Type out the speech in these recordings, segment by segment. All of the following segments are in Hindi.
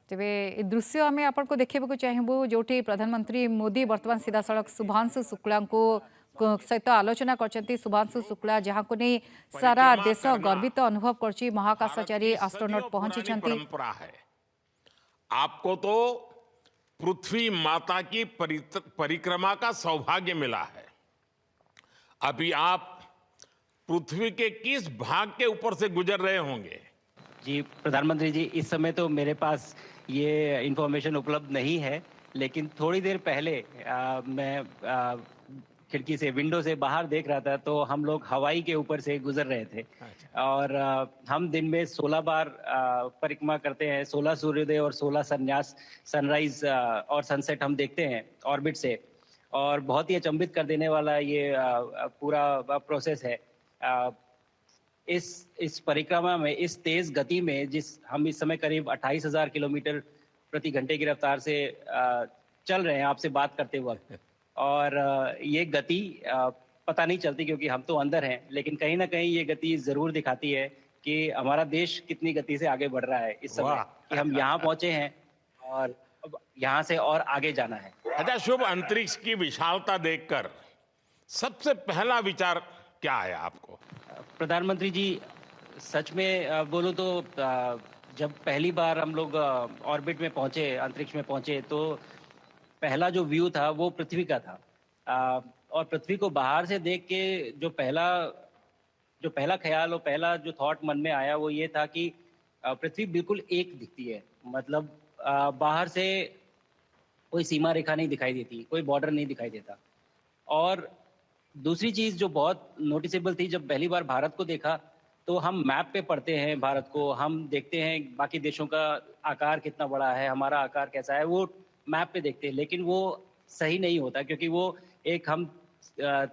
तेबे ए दृश्य आम आपको देखा चाहबू जो प्रधानमंत्री मोदी बर्तमान सीधा सड़क शुभांशु शुक्ला को सहित आलोचना कर शुभांशु शुक्ला जहां को नहीं सारा परिक्रमा देश करना गर्वित अनुभव कर भारत महाकाशचारी की एस्ट्रोनॉट सदियों पुरानी पहुंची। परंपरा है। आपको तो पृथ्वी माता की परिक्रमा का सौभाग्य मिला है। अभी आप पृथ्वी के किस भाग के ऊपर से गुजर रहे होंगे? जी, प्रधानमंत्री जी, इस समय तो मेरे पास ये इन्फॉर्मेशन उपलब्ध नहीं है, लेकिन थोड़ी देर पहले मैं खिड़की से विंडो से बाहर देख रहा था, तो हम लोग हवाई के ऊपर से गुजर रहे थे। अच्छा। और हम दिन में 16 बार परिक्रमा करते हैं, 16 सूर्योदय और 16 संन्यास, सनराइज और सनसेट हम देखते हैं ऑर्बिट से। और बहुत ही अचंभित कर देने वाला ये पूरा प्रोसेस है। इस परिक्रमा में इस तेज गति में जिस हम इस समय करीब 28,000 किलोमीटर प्रति घंटे की रफ्तार से चल रहे हैं आपसे बात करते वक्त, और ये गति पता नहीं चलती क्योंकि हम तो अंदर हैं, लेकिन कहीं ना कहीं ये गति जरूर दिखाती है कि हमारा देश कितनी गति से आगे बढ़ रहा है इस समय, वाह। कि हम यहाँ पहुंचे हैं और अब यहाँ से और आगे जाना है। अच्छा, शुभ अंतरिक्ष की विशालता देखकर सबसे पहला विचार क्या आया आपको? प्रधानमंत्री जी, सच में बोलूं तो जब पहली बार हम लोग ऑर्बिट में पहुंचे, अंतरिक्ष में पहुंचे, तो पहला जो व्यू था वो पृथ्वी का था। और पृथ्वी को बाहर से देख के जो पहला ख्याल और पहला जो थॉट मन में आया वो ये था कि पृथ्वी बिल्कुल एक दिखती है। मतलब बाहर से कोई सीमा रेखा नहीं दिखाई देती, कोई बॉर्डर नहीं दिखाई देता। और दूसरी चीज जो बहुत नोटिसेबल थी, जब पहली बार भारत को देखा, तो हम मैप पे पढ़ते हैं भारत को, हम देखते हैं बाकी देशों का आकार कितना बड़ा है, हमारा आकार कैसा है, वो मैप पे देखते हैं, लेकिन वो सही नहीं होता क्योंकि वो एक हम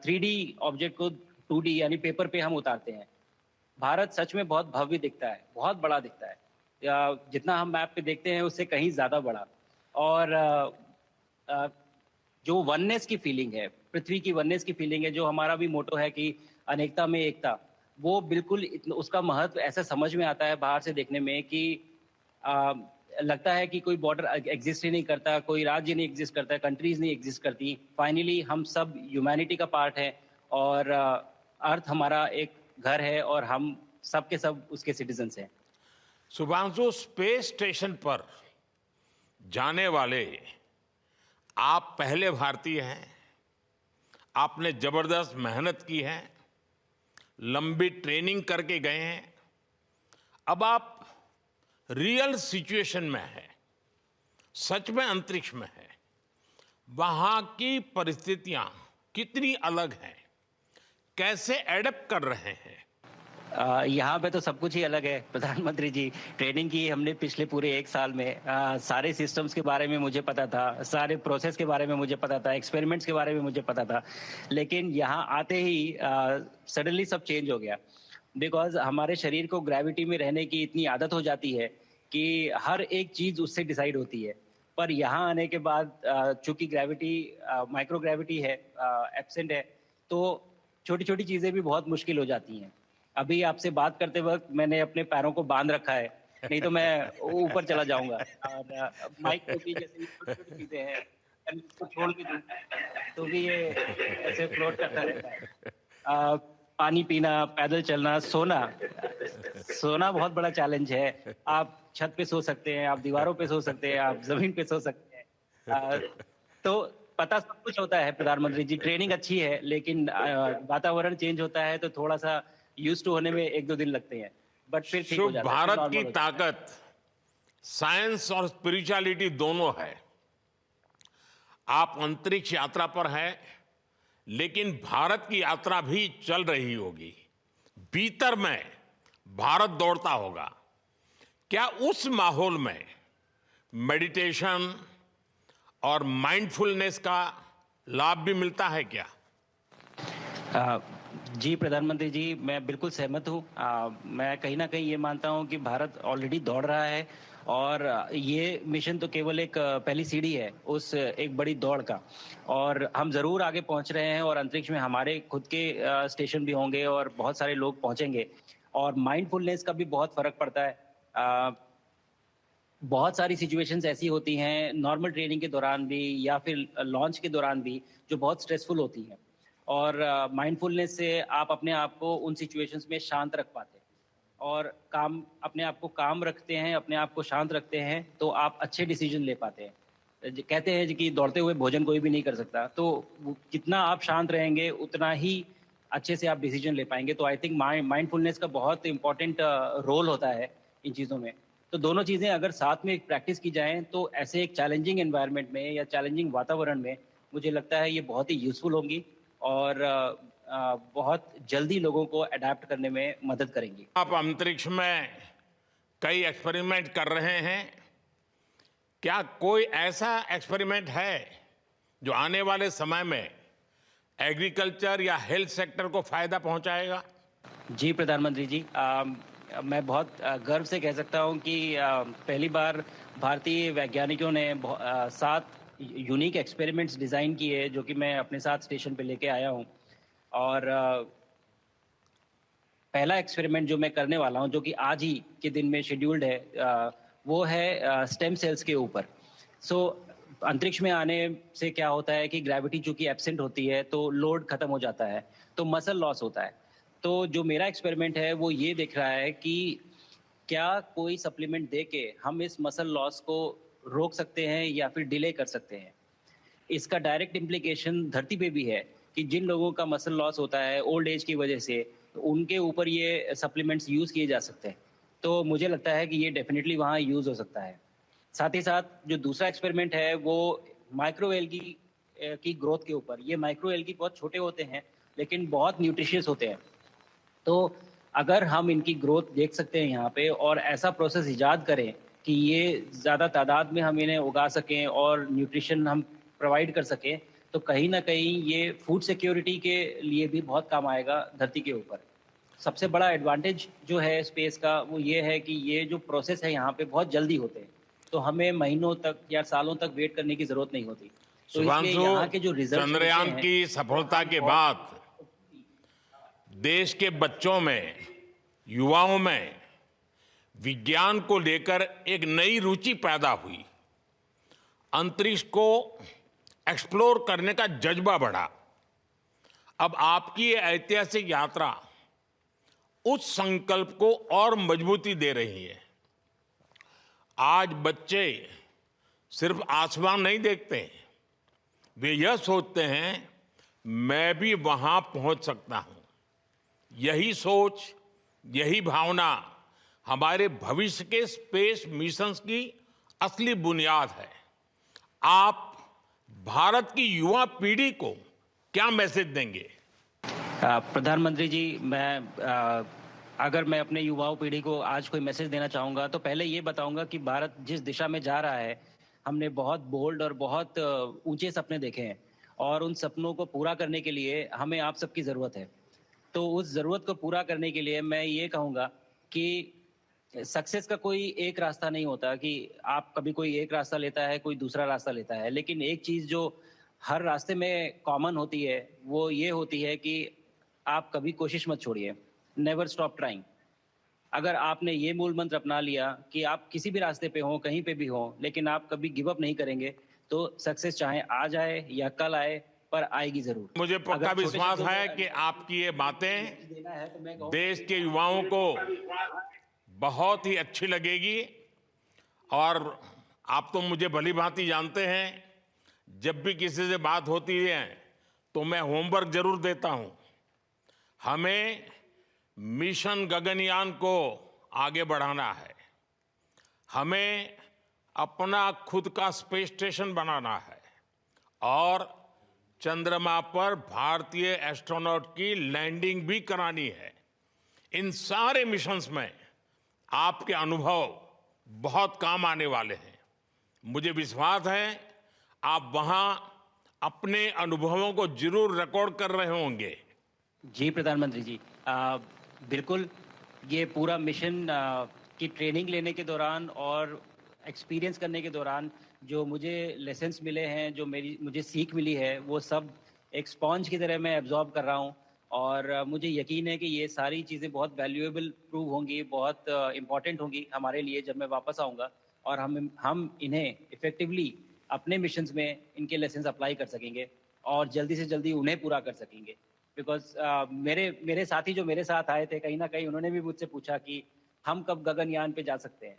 3D ऑब्जेक्ट को 2D यानी पेपर पे हम उतारते हैं। भारत सच में बहुत भव्य दिखता है, बहुत बड़ा दिखता है, या जितना हम मैप पे देखते हैं उससे कहीं ज्यादा बड़ा। और अ, जो वननेस की फीलिंग है, पृथ्वी की वननेस की फीलिंग है, जो हमारा भी मोटो है कि अनेकता में एकता, वो बिल्कुल उसका महत्व ऐसा समझ में आता है बाहर से देखने में कि आ, लगता है कि कोई बॉर्डर एग्जिस्ट ही नहीं करता, कोई राज्य नहीं एग्जिस्ट करता, कंट्रीज नहीं एग्जिस्ट करती। फाइनली हम सब ह्यूमैनिटी का पार्ट है, और अर्थ हमारा एक घर है, और हम सब के सब उसके सिटीजन्स हैं। शुभांशु, स्पेस स्टेशन पर जाने वाले आप पहले भारतीय हैं। आपने जबरदस्त मेहनत की है, लंबी ट्रेनिंग करके गए हैं। अब आप रियल सिचुएशन में हैं, सच में अंतरिक्ष में हैं। वहां की परिस्थितियां कितनी अलग हैं, कैसे एडप्ट कर रहे हैं? यहाँ पे तो सब कुछ ही अलग है प्रधानमंत्री जी। ट्रेनिंग की हमने पिछले पूरे एक साल में, सारे सिस्टम्स के बारे में मुझे पता था, सारे प्रोसेस के बारे में मुझे पता था, एक्सपेरिमेंट्स के बारे में मुझे पता था, लेकिन यहाँ आते ही सडनली सब चेंज हो गया। बिकॉज हमारे शरीर को ग्रेविटी में रहने की इतनी आदत हो जाती है कि हर एक चीज उससे डिसाइड होती है। पर यहाँ आने के बाद चूंकि ग्रेविटी माइक्रो ग्रेविटी है, एब्सेंट है, तो छोटी छोटी चीजें भी बहुत मुश्किल हो जाती हैं। अभी आपसे बात करते वक्त मैंने अपने पैरों को बांध रखा है, नहीं तो मैं ऊपर चला जाऊंगा। और माइक पे भी जैसे ये छोटी छोटी चीजें हैं, अगर इसको छोड़ भी दूं तो भी ये ऐसे फ्लोट करता रहता है। अ, पानी पीना, पैदल चलना, सोना, सोना बहुत बड़ा चैलेंज है। आप छत पे सो सकते हैं, आप दीवारों पे सो सकते हैं, आप जमीन पे सो सकते हैं। तो पता सब कुछ होता है प्रधानमंत्री जी, ट्रेनिंग अच्छी है, लेकिन वातावरण चेंज होता है तो थोड़ा सा यूज टू होने में 1-2 दिन लगते हैं, बट फिर ठीक हो शुभ, जाता है, फिर भारत की नॉर्मल हो जाता है। ताकत साइंस और स्पिरिचुअलिटी दोनों है। आप अंतरिक्ष यात्रा पर हैं, लेकिन भारत की यात्रा भी चल रही होगी। भीतर में भारत दौड़ता होगा। क्या उस माहौल में मेडिटेशन और माइंडफुलनेस का लाभ भी मिलता है क्या? अ, जी प्रधानमंत्री जी, मैं बिल्कुल सहमत हूँ। मैं कहीं ना कहीं ये मानता हूँ कि भारत ऑलरेडी दौड़ रहा है, और ये मिशन तो केवल एक पहली सीढ़ी है उस एक बड़ी दौड़ का। और हम जरूर आगे पहुंच रहे हैं, और अंतरिक्ष में हमारे खुद के स्टेशन भी होंगे और बहुत सारे लोग पहुंचेंगे। और माइंडफुलनेस का भी बहुत फर्क पड़ता है। बहुत सारी सिचुएशंस ऐसी होती हैं नॉर्मल ट्रेनिंग के दौरान भी या फिर लॉन्च के दौरान भी जो बहुत स्ट्रेसफुल होती हैं और माइंडफुलनेस से आप अपने आप को उन सिचुएशंस में शांत रख पाते हैं और काम अपने आप को काम रखते हैं, अपने आप को शांत रखते हैं तो आप अच्छे डिसीजन ले पाते हैं। कहते हैं कि दौड़ते हुए भोजन कोई भी नहीं कर सकता, तो जितना आप शांत रहेंगे उतना ही अच्छे से आप डिसीजन ले पाएंगे। तो आई थिंक माइंडफुलनेस का बहुत इंपॉर्टेंट रोल होता है इन चीज़ों में। तो दोनों चीज़ें अगर साथ में प्रैक्टिस की जाएँ तो ऐसे एक चैलेंजिंग एनवायरनमेंट में या चैलेंजिंग वातावरण में मुझे लगता है ये बहुत ही यूज़फुल होंगी और बहुत जल्दी लोगों को अडैप्ट करने में मदद करेंगी। आप अंतरिक्ष में कई एक्सपेरिमेंट कर रहे हैं। क्या कोई ऐसा एक्सपेरिमेंट है जो आने वाले समय में एग्रीकल्चर या हेल्थ सेक्टर को फायदा पहुंचाएगा? जी, प्रधानमंत्री जी। मैं बहुत गर्व से कह सकता हूँ कि पहली बार भारतीय वैज्ञानिकों ने 7 यूनिक एक्सपेरिमेंट्स डिज़ाइन किए जो कि मैं अपने साथ स्टेशन पे लेके आया हूँ। और पहला एक्सपेरिमेंट जो मैं करने वाला हूँ, जो कि आज ही के दिन में शेड्यूल्ड है, वो है स्टेम सेल्स के ऊपर। सो अंतरिक्ष में आने से क्या होता है कि ग्रेविटी चूंकि एब्सेंट होती है तो लोड खत्म हो जाता है, तो मसल लॉस होता है। तो जो मेरा एक्सपेरिमेंट है वो ये देख रहा है कि क्या कोई सप्लीमेंट दे के हम इस मसल लॉस को रोक सकते हैं या फिर डिले कर सकते हैं। इसका डायरेक्ट इम्प्लीकेशन धरती पे भी है कि जिन लोगों का मसल लॉस होता है ओल्ड एज की वजह से, तो उनके ऊपर ये सप्लीमेंट्स यूज़ किए जा सकते हैं। तो मुझे लगता है कि ये डेफिनेटली वहाँ यूज़ हो सकता है। साथ ही साथ जो दूसरा एक्सपेरिमेंट है वो माइक्रो एल्गी की ग्रोथ के ऊपर। ये माइक्रो एल्गी बहुत छोटे होते हैं लेकिन बहुत न्यूट्रिशियस होते हैं। तो अगर हम इनकी ग्रोथ देख सकते हैं यहाँ पे और ऐसा प्रोसेस इजाद करें कि ये ज़्यादा तादाद में हम इन्हें उगा सकें और न्यूट्रिशन हम प्रोवाइड कर सकें, तो कहीं ना कहीं ये फूड सिक्योरिटी के लिए भी बहुत काम आएगा धरती के ऊपर। सबसे बड़ा एडवांटेज जो है स्पेस का वो ये है कि ये जो प्रोसेस है यहाँ पे बहुत जल्दी होते हैं, तो हमें महीनों तक या सालों तक वेट करने की ज़रूरत नहीं होती। तो इसलिए शुभांशु, यहाँ के जो रिजल्ट चंद्रयान हैं की वो सफलता हम के बहुत बाद देश के बच्चों में, युवाओं में विज्ञान को लेकर एक नई रुचि पैदा हुई। अंतरिक्ष को एक्सप्लोर करने का जज्बा बढ़ा। अब आपकी ये ऐतिहासिक यात्रा उस संकल्प को और मजबूती दे रही है। आज बच्चे सिर्फ आसमान नहीं देखते, वे यह सोचते हैं मैं भी वहां पहुंच सकता हूं। यही सोच, यही भावना हमारे भविष्य के स्पेस मिशंस की असली बुनियाद है। आप भारत की युवा पीढ़ी को क्या मैसेज देंगे? प्रधानमंत्री जी, अगर मैं अपने युवाओं पीढ़ी को आज कोई मैसेज देना चाहूँगा तो पहले ये बताऊँगा कि भारत जिस दिशा में जा रहा है, हमने बहुत बोल्ड और बहुत ऊंचे सपने देखे हैं और उन सपनों को पूरा करने के लिए हमें आप सबकी ज़रूरत है। तो उस ज़रूरत को पूरा करने के लिए मैं ये कहूँगा कि सक्सेस का कोई एक रास्ता नहीं होता कि आप कभी कोई एक रास्ता लेता है, कोई दूसरा रास्ता लेता है। लेकिन एक चीज़ जो हर रास्ते में कॉमन होती है, वो ये होती है कि आप कभी कोशिश मत छोड़िए, नेवर स्टॉप ट्राइंग। अगर आपने ये मूल मंत्र अपना लिया कि आप किसी भी रास्ते पे हों, कहीं पे भी हों, लेकिन आप कभी गिव अप नहीं करेंगे, तो सक्सेस चाहे आज आए या कल आए, पर आएगी ज़रूर। मुझे पक्का अगर छोटे विश्वास शब्दों है में कि आपकी ये बातें देना है तो मैं कहूँ देश के युवाओं को बहुत ही अच्छी लगेगी। और आप तो मुझे भली भांति जानते हैं, जब भी किसी से बात होती है तो मैं होमवर्क जरूर देता हूं। हमें मिशन गगनयान को आगे बढ़ाना है, हमें अपना खुद का स्पेस स्टेशन बनाना है और चंद्रमा पर भारतीय एस्ट्रोनॉट की लैंडिंग भी करानी है। इन सारे मिशंस में आपके अनुभव बहुत काम आने वाले हैं। मुझे विश्वास है आप वहां अपने अनुभवों को जरूर रिकॉर्ड कर रहे होंगे। जी प्रधानमंत्री जी, बिल्कुल। ये पूरा मिशन की ट्रेनिंग लेने के दौरान और एक्सपीरियंस करने के दौरान जो मुझे लेसन्स मिले हैं, जो मुझे सीख मिली है, वो सब एक स्पॉन्ज की तरह मैं एब्जॉर्ब कर रहा हूँ। और मुझे यकीन है कि ये सारी चीज़ें बहुत वैल्यूएबल प्रूव होंगी, बहुत इम्पॉर्टेंट होंगी हमारे लिए जब मैं वापस आऊँगा। और हम इन्हें इफेक्टिवली अपने मिशंस में इनके लेसन्स अप्लाई कर सकेंगे और जल्दी से जल्दी उन्हें पूरा कर सकेंगे। बिकॉज मेरे साथी जो मेरे साथ आए थे, कहीं ना कहीं उन्होंने भी मुझसे पूछा कि हम कब गगनयान पे जा सकते हैं,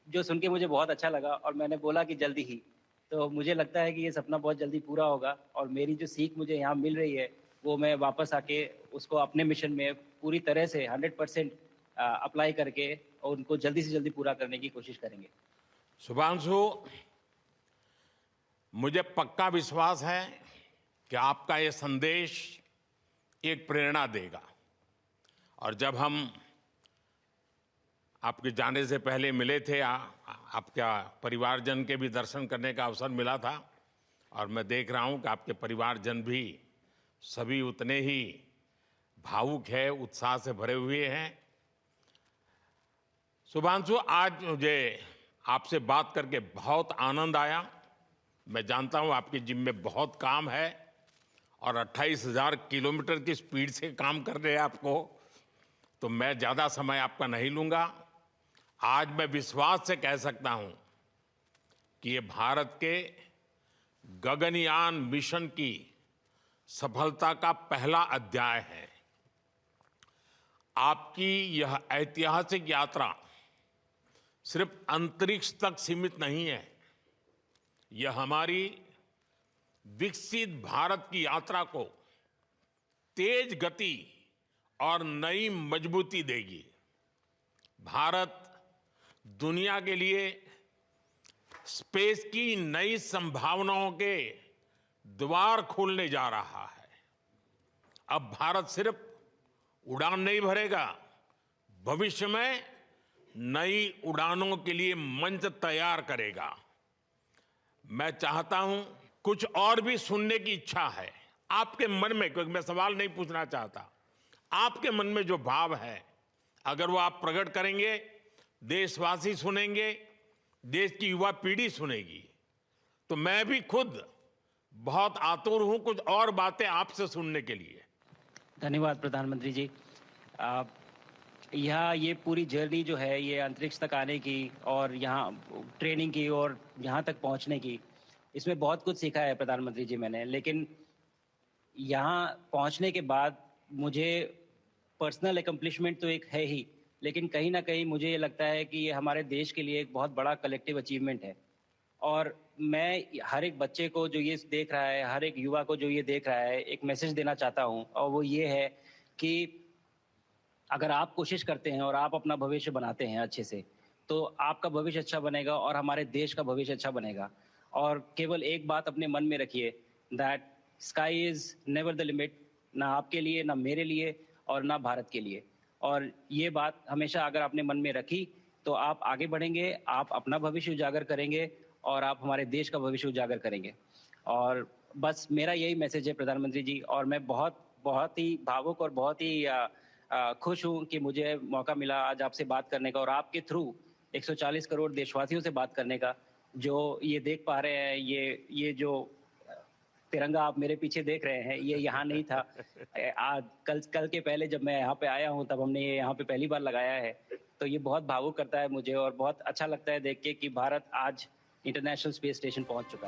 जो सुन के मुझे बहुत अच्छा लगा और मैंने बोला कि जल्दी ही। तो मुझे लगता है कि ये सपना बहुत जल्दी पूरा होगा और मेरी जो सीख मुझे यहाँ मिल रही है वो मैं वापस आके उसको अपने मिशन में पूरी तरह से 100% अप्लाई करके और उनको जल्दी से जल्दी पूरा करने की कोशिश करेंगे। शुभांशु, मुझे पक्का विश्वास है कि आपका ये संदेश एक प्रेरणा देगा। और जब हम आपके जाने से पहले मिले थे, आपका परिवारजन के भी दर्शन करने का अवसर मिला था और मैं देख रहा हूं कि आपके परिवारजन भी सभी उतने ही भावुक है, उत्साह से भरे हुए हैं। शुभांशु, आज मुझे आपसे बात करके बहुत आनंद आया। मैं जानता हूं आपकी जिम में बहुत काम है और 28,000 किलोमीटर की स्पीड से काम कर रहे हैं आपको, तो मैं ज़्यादा समय आपका नहीं लूँगा। आज मैं विश्वास से कह सकता हूं कि ये भारत के गगनयान मिशन की सफलता का पहला अध्याय है। आपकी यह ऐतिहासिक यात्रा सिर्फ अंतरिक्ष तक सीमित नहीं है, यह हमारी विकसित भारत की यात्रा को तेज गति और नई मजबूती देगी। भारत दुनिया के लिए स्पेस की नई संभावनाओं के द्वार खोलने जा रहा है। अब भारत सिर्फ उड़ान नहीं भरेगा, भविष्य में नई उड़ानों के लिए मंच तैयार करेगा। मैं चाहता हूं, कुछ और भी सुनने की इच्छा है आपके मन में, क्योंकि मैं सवाल नहीं पूछना चाहता, आपके मन में जो भाव है अगर वो आप प्रकट करेंगे, देशवासी सुनेंगे, देश की युवा पीढ़ी सुनेगी, तो मैं भी खुद बहुत आतुर हूं कुछ और बातें आपसे सुनने के लिए। धन्यवाद प्रधानमंत्री जी। यहाँ ये पूरी जर्नी जो है ये अंतरिक्ष तक आने की और यहाँ ट्रेनिंग की और यहाँ तक पहुँचने की, इसमें बहुत कुछ सीखा है प्रधानमंत्री जी मैंने। लेकिन यहाँ पहुँचने के बाद मुझे पर्सनल एकम्प्लिशमेंट तो एक है ही, लेकिन कहीं ना कहीं मुझे ये लगता है कि ये हमारे देश के लिए एक बहुत बड़ा कलेक्टिव अचीवमेंट है। और मैं हर एक बच्चे को जो ये देख रहा है, हर एक युवा को जो ये देख रहा है, एक मैसेज देना चाहता हूँ और वो ये है कि अगर आप कोशिश करते हैं और आप अपना भविष्य बनाते हैं अच्छे से, तो आपका भविष्य अच्छा बनेगा और हमारे देश का भविष्य अच्छा बनेगा। और केवल एक बात अपने मन में रखिए, that sky is never the limit, ना आपके लिए, ना मेरे लिए और ना भारत के लिए। और ये बात हमेशा अगर आपने मन में रखी तो आप आगे बढ़ेंगे, आप अपना भविष्य उजागर करेंगे और आप हमारे देश का भविष्य उजागर करेंगे। और बस मेरा यही मैसेज है प्रधानमंत्री जी। और मैं बहुत बहुत ही भावुक और बहुत ही खुश हूँ कि मुझे मौका मिला आज आपसे बात करने का और आपके थ्रू 140 करोड़ देशवासियों से बात करने का। जो ये देख पा रहे हैं, ये जो तिरंगा आप मेरे पीछे देख रहे हैं, ये यहाँ नहीं था। आज कल के पहले जब मैं यहाँ पे आया हूँ तब हमने ये यहाँ पे पहली बार लगाया है। तो ये बहुत भावुक करता है मुझे और बहुत अच्छा लगता है देख के कि भारत आज इंटरनेशनल स्पेस स्टेशन पहुँच चुका है।